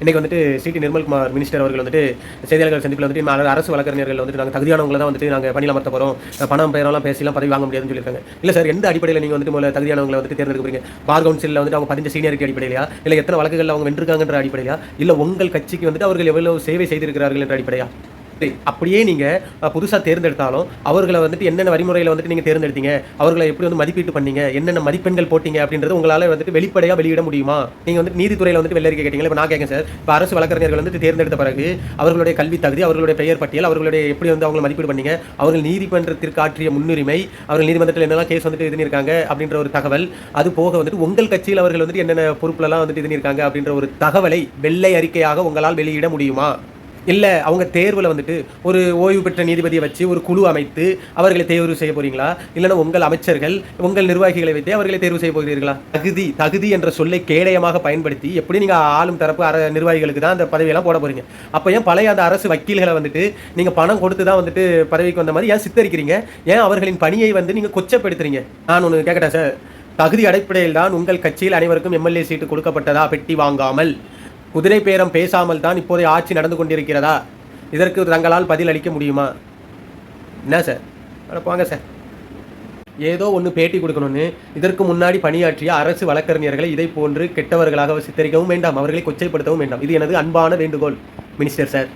இன்னைக்கு வந்துட்டு CD Nirmalkumar minister அவர்கள் வந்துட்டு செய்தியாளர்கள் சந்திப்பில் வந்துட்டு அரசு வழக்கறிஞர்கள் வந்துட்டு நாங்கள் தகுதியானவங்களை தான் வந்துட்டு நாங்கள் பணியில் அமர்த்த போகிறோம், பணம் பெயரெல்லாம் பேசிலாம் பதவி வாங்க முடியாதுன்னு சொல்லியிருக்காங்க. இல்லை சார், எந்த அடிப்படையில் நீங்கள் வந்துட்டு முதல்ல தகுதியானவங்களை வந்துட்டு தேர்ந்தெடுக்க போறீங்க? பார் கவுன்சிலில் வந்துட்டு அவங்க பதிஞ்ச சீனியரிட்டி அடிப்படையிலையா, இல்லை எத்தனை வழக்குகள் அவங்க வென்றிருக்காங்கன்ற அடிப்படையா, இல்லை உங்கள் கட்சிக்கு வந்துட்டு அவர்கள் எவ்வளவு சேவை செய்திருக்கிறார்கள் என்ற அடிப்படையா? அப்படியே நீங்கள் புதுசாக தேர்ந்தெடுத்தாலும் அவர்களை வந்துட்டு என்னென்ன வழிமுறையில் வந்துட்டு நீங்கள் தேர்ந்தெடுத்தீங்க, அவர்களை எப்படி வந்து மதிப்பீட்டு பண்ணீங்க, என்னென்ன மதிப்பெண்கள் போட்டீங்க அப்படின்றது உங்களால் வந்துட்டு வெளிப்படையாக வெளியிட முடியுமா? நீங்கள் வந்துட்டு நீதித்துறையில் வந்துட்டு வெள்ளரிக்கை கேட்டீங்களா? இப்போ நான் கேட்கேன் சார், இப்போ அரசு வழக்கறிஞர்கள் வந்துட்டு தேர்ந்தெடுத்த பிறகு அவர்களுடைய கல்வி தகுதி, அவர்களுடைய பெயர் பட்டியல், அவர்களுடைய எப்படி வந்து அவங்களை மதிப்பீடு பண்ணீங்க, அவர்கள் நீதிமன்றத்திற்கு ஆற்றிய முன்னுரிமை, அவர்கள் நீதிமன்றத்தில் என்னெல்லாம் கேஸ் வந்துட்டு இதுனிருக்காங்க அப்படின்ற ஒரு தகவல், அது போக வந்துட்டு உங்கள் கட்சியில் அவர்கள் வந்துட்டு என்னென்ன பொறுப்புலலாம் வந்துட்டு இதுனிருக்காங்க அப்படின்ற ஒரு தகவலை வெள்ளை அறிக்கையாக உங்களால் வெளியிட முடியுமா? இல்லை அவங்க தேர்வில் வந்துட்டு ஒரு ஓய்வு பெற்ற நீதிபதியை வச்சு ஒரு குழு அமைத்து அவர்களை தேர்வு செய்ய போறீங்களா, இல்லைன்னா உங்கள் அமைச்சர்கள் உங்கள் நிர்வாகிகளை வைத்து அவர்களை தேர்வு செய்ய போகிறீர்களா? தகுதி என்ற சொல்லை கேடயமாக பயன்படுத்தி எப்படி நீங்கள் ஆளும் தரப்பு நிர்வாகிகளுக்கு தான் அந்த பதவியெல்லாம் போட போறீங்க? அப்போ ஏன் பழைய அந்த அரசு வக்கீல்களை வந்துட்டு நீங்கள் பணம் கொடுத்து தான் வந்துட்டு பதவிக்கு வந்த மாதிரி ஏன் சித்தரிக்கிறீங்க? ஏன் அவர்களின் பணியை வந்து நீங்கள் கொச்சப்படுத்துறீங்க? நான் ஒன்று கேட்கட்டா சார், தகுதி அடிப்படையில் தான் உங்கள் கட்சியில் அனைவருக்கும் எம்எல்ஏ சீட்டு கொடுக்கப்பட்டதா? பெட்டி வாங்காமல், குதிரை பேரம் பேசாமல் தான் இப்போதைய ஆட்சி நடந்து கொண்டிருக்கிறதா? இதற்கு தங்களால் பதில் அளிக்க முடியுமா? என்ன சார், போங்க சார். ஏதோ ஒன்று பேட்டி கொடுக்கணும்னு இதற்கு முன்னாடி பணியாற்றிய அரசு வழக்கறிஞர்களை இதை போன்று கெட்டவர்களாக சித்தரிக்கவும் வேண்டாம், அவர்களை கொச்சைப்படுத்தவும் வேண்டாம். இது எனது அன்பான வேண்டுகோள் மினிஸ்டர் சார்.